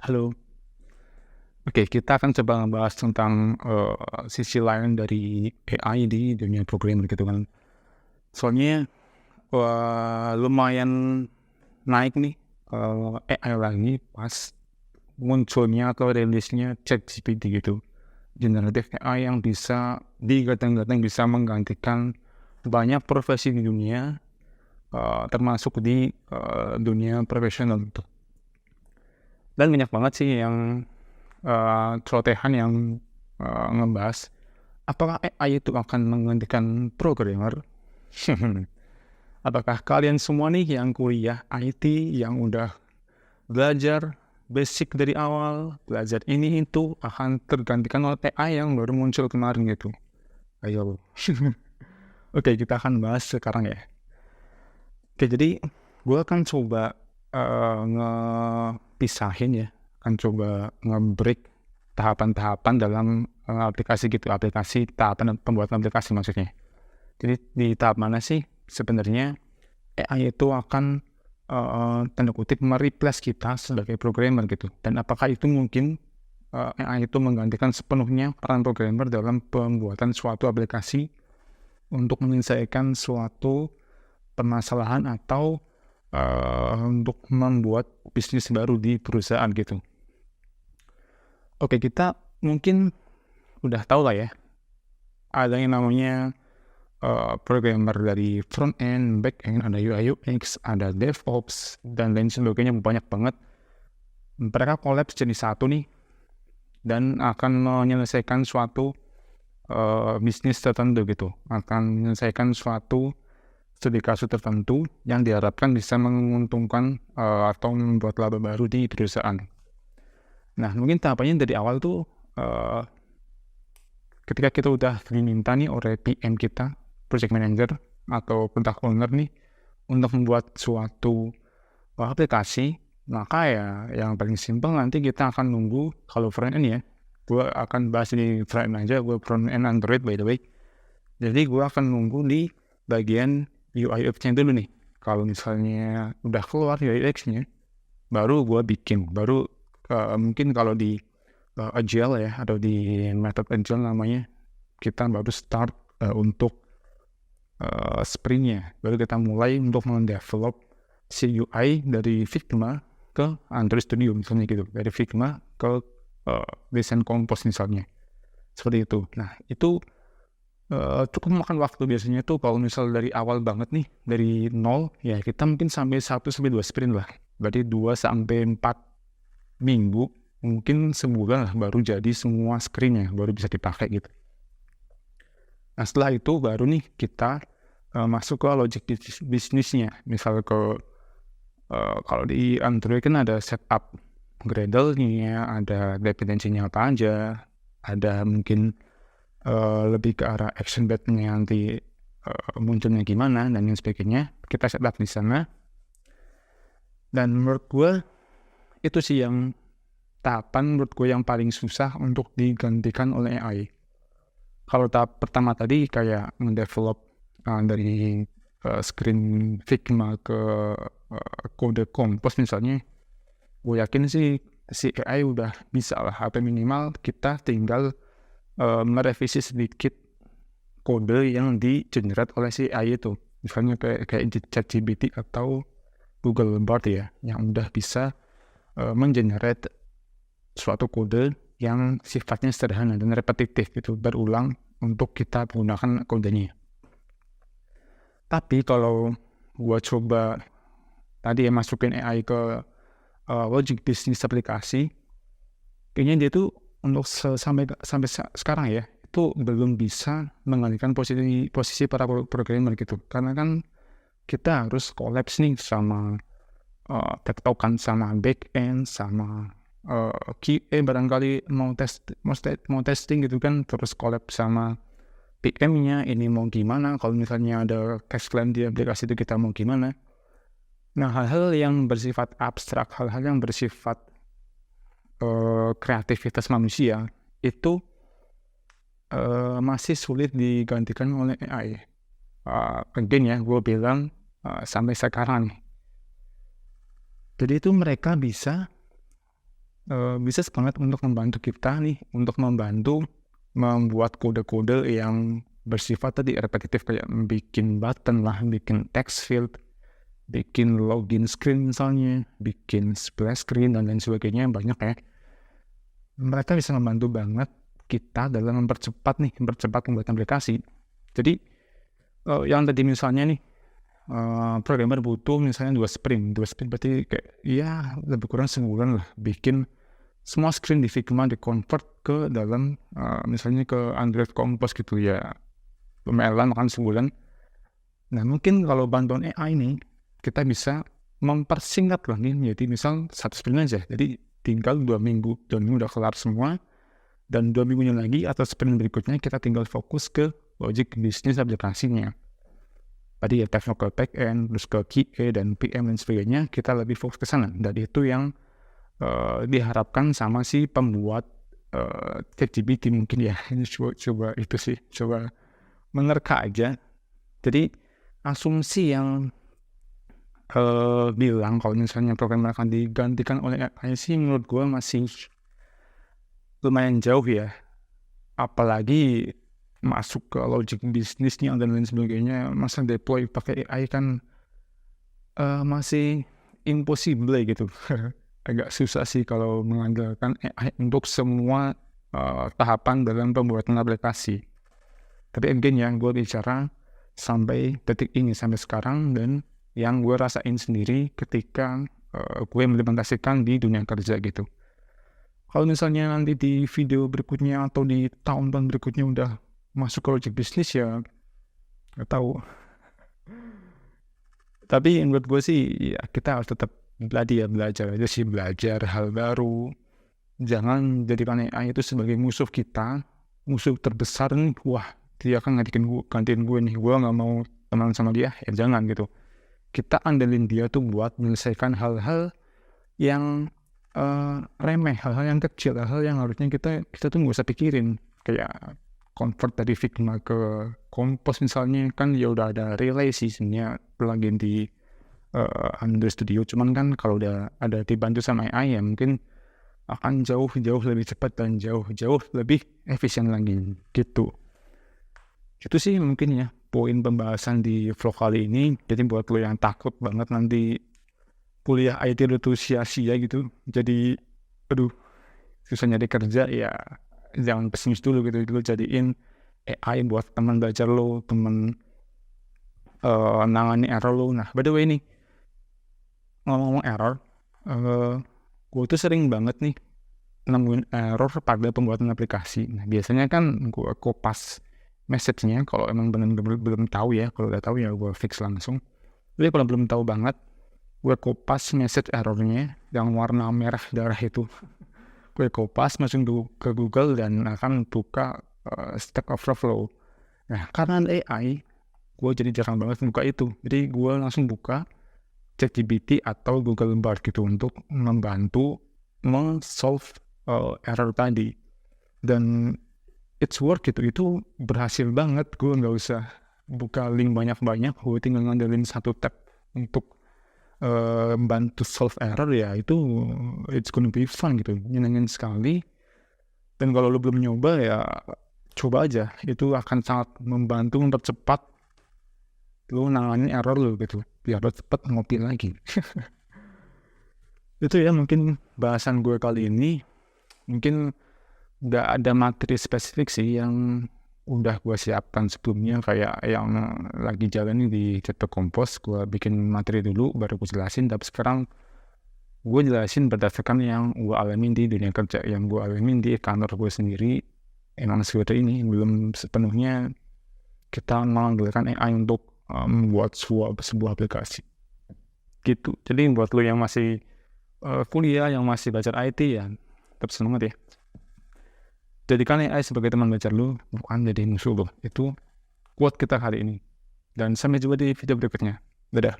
Halo. Oke, kita akan coba ngebahas tentang, sisi lain dari AI di dunia programming gitu kan. Soalnya, lumayan naik nih, AI lagi pas munculnya atau rilisnya ChatGPT gitu. Generative AI yang bisa digadang-gadang bisa menggantikan banyak profesi di dunia, termasuk di, dunia profesional gitu. Dan banyak banget sih yang, celotehan yang, ngebahas apakah AI itu akan menggantikan programmer? Apakah kalian semua nih yang kuliah IT, yang udah belajar basic dari awal, belajar ini itu akan tergantikan oleh AI yang baru muncul kemarin gitu? Ayo. Oke, kita akan bahas sekarang ya. Oke, jadi gue akan coba ngepisahin ya, akan coba nge-break tahapan-tahapan dalam aplikasi gitu, aplikasi tahapan pembuatan aplikasi maksudnya. Jadi di tahap mana sih sebenarnya AI itu akan tanda kutip "me-replace" kita sebagai programmer gitu, dan apakah itu mungkin AI itu menggantikan sepenuhnya peran programmer dalam pembuatan suatu aplikasi untuk menyelesaikan suatu permasalahan atau untuk membuat bisnis baru di perusahaan gitu. Oke, kita mungkin udah tahu lah ya, ada yang namanya programmer dari front end, back end, ada UI UX, ada DevOps, dan lain sebagainya, banyak banget. Mereka collab jadi satu nih, dan akan menyelesaikan suatu bisnis tertentu gitu, akan menyelesaikan suatu studi kasus tertentu yang diharapkan bisa menguntungkan atau membuat laba baru di perusahaan. Nah, mungkin tahapannya dari awal tuh ketika kita udah diminta nih oleh PM kita, project manager atau product owner nih, untuk membuat suatu aplikasi, maka ya yang paling simpel nanti kita akan nunggu. Kalau front end ya, gue akan bahas di front end aja, gue front end Android by the way. Jadi gue akan nunggu di bagian UI UX-nya dulu nih. Kalau misalnya udah keluar UI UX-nya, baru gue bikin, baru mungkin kalau di Agile ya, atau di method Agile namanya, kita baru start untuk sprintnya, baru kita mulai untuk mendevelop si UI dari Figma ke Android Studio misalnya gitu, dari Figma ke Design Compose misalnya, seperti itu. Nah, itu cukup makan waktu biasanya tuh kalau misal dari awal banget nih, dari nol ya, kita mungkin sampai 1-2 sprint lah, berarti 2-4 minggu, mungkin sebulan lah baru jadi semua screennya, baru bisa dipakai gitu. Nah, setelah itu baru nih kita masuk ke logic bisnisnya. Misal kalau di Android kan ada setup Gradle-nya, ada dependensinya apa aja, ada mungkin lebih ke arah action bed-nya nanti munculnya gimana dan lain sebagainya. Kita setup di sana. Dan menurut gue itu sih yang tahapan menurut gue yang paling susah untuk digantikan oleh AI. Kalau tahap pertama tadi kayak mendevelop dari screen Figma ke kode Compose misalnya, gue yakin sih si AI udah bisa lah, atau minimal kita tinggal merevisi sedikit kode yang di-generate oleh si AI itu. Misalnya kayak ChatGPT atau Google Bard ya, yang udah bisa mengenerate suatu kode yang sifatnya sederhana dan repetitif gitu, berulang untuk kita menggunakan kodenya. Tapi kalau gua coba tadi ya masukin AI ke logic bisnis aplikasi, kayaknya dia tuh untuk sampai sekarang ya, itu belum bisa menggantikan posisi para programmer gitu, karena kan kita harus collapse nih sama tektokan sama back end, sama QA barangkali mau testing gitu kan, terus collab sama PM-nya, ini mau gimana, kalau misalnya ada cash claim di aplikasi itu kita mau gimana. Nah, hal-hal yang bersifat abstrak, hal-hal yang bersifat kreativitas manusia itu masih sulit digantikan oleh AI. Again ya, gue bilang sampai sekarang. Jadi itu mereka bisa bisa banget untuk membantu kita nih, untuk membantu membuat kode-kode yang bersifat tadi repetitif, kayak bikin button lah, bikin text field, bikin login screen misalnya, bikin splash screen dan lain sebagainya, banyak ya. Mereka bisa membantu banget kita dalam mempercepat pembuatan aplikasi. Jadi yang tadi misalnya nih, programmer butuh misalnya 2 sprint berarti kayak ya lebih kurang sebulan lah bikin semua screen di Figma di-convert ke dalam misalnya ke Android Compose gitu ya, lumayan makan sebulan. Nah mungkin kalau bantuan AI nih kita bisa mempersingkat lah nih, jadi misal 1 sprint aja, jadi tinggal 2 minggu udah kelar semua, dan 2 minggunya lagi atau sprint berikutnya kita tinggal fokus ke logic bisnis aplikasinya. Tadi ya technical backend, terus ke QA dan PM dan sebagainya, kita lebih fokus ke sana. Dan itu yang diharapkan sama si pembuat ChatGPT mungkin ya. Ini coba itu sih, coba menerka aja. Jadi asumsi yang bilang kalau misalnya programmer akan digantikan oleh AI sih menurut gue masih lumayan jauh ya. Apalagi masuk ke logic bisnisnya dan lain sebagainya, masa deploy pakai AI kan masih impossible gitu. Agak susah sih kalau mengandalkan AI untuk semua tahapan dalam pembuatan aplikasi. Tapi again ya, gue bicara sampai detik ini, sampai sekarang, dan yang gue rasain sendiri ketika gue implementasikan di dunia kerja gitu. Kalau misalnya nanti di video berikutnya atau di tahun-tahun berikutnya udah masuk ke logic bisnis ya nggak tahu. Tapi menurut gue sih ya kita harus tetap belajar aja sih, belajar hal baru. Jangan jadikan AI itu sebagai musuh kita, musuh terbesar nih. Wah, dia kan gantiin gue nih, gue nggak mau teman sama dia, ya jangan gitu. Kita andelin dia tuh buat menyelesaikan hal-hal yang remeh, hal-hal yang kecil, hal-hal yang harusnya kita tuh nggak usah pikirin, kayak convert dari Figma ke Compose misalnya, kan ya udah ada Relay sih sebenarnya plugin di Android Studio, cuman kan kalau udah ada dibantu sama AI ya mungkin akan jauh lebih cepat dan jauh lebih efisien lagi gitu. Itu sih mungkin ya poin pembahasan di vlog kali ini. Jadi buat lo yang takut banget nanti kuliah IT itu sia-sia gitu, jadi aduh susah nyari kerja, ya jangan pesimis dulu gitu. Lo jadiin AI buat teman belajar lo, teman nangani error lo. Nah by the way nih, ngomong-ngomong error, gue tuh sering banget nih nemuin error pada pembuatan aplikasi. Nah biasanya kan gue kopas message-nya kalau emang benar-benar belum tahu ya. Kalau udah tahu ya gue fix langsung. Tapi kalau belum tahu banget, gue kopas message errornya yang warna merah darah itu. Gue kopas, masuk ke Google dan akan buka Stack Overflow. Nah karena ada AI, gue jadi jarang banget buka itu. Jadi gue langsung buka ChatGPT atau Google Bard gitu untuk membantu solve error tadi. Dan it's work gitu, itu berhasil banget. Gue nggak usah buka link banyak-banyak, gue tinggal ngandelin satu tab untuk bantu solve error, ya itu it's gonna be fun gitu, nyenengin sekali. Dan kalau lo belum nyoba ya coba aja, itu akan sangat membantu mempercepat lo nanganin error lo gitu, biar lo cepet ngopi lagi. Itu ya mungkin bahasan gue kali ini. Mungkin nggak ada materi spesifik sih yang udah gue siapkan sebelumnya, kayak yang lagi jalan di Cetak Kompos. Gue bikin materi dulu baru gue jelasin, tapi sekarang gue jelasin berdasarkan yang gue alamin di dunia kerja, yang gue alamin di kantor gue sendiri. Emang seperti ini, belum sepenuhnya kita mengandalkan AI untuk membuat sebuah aplikasi gitu. Jadi buat lo yang masih kuliah, yang masih belajar IT ya tetap semangat ya. Jadikan AI sebagai teman belajar lo, bukan jadi musuh lo. Itu quote kita hari ini. Dan sampai jumpa di video berikutnya. Dadah.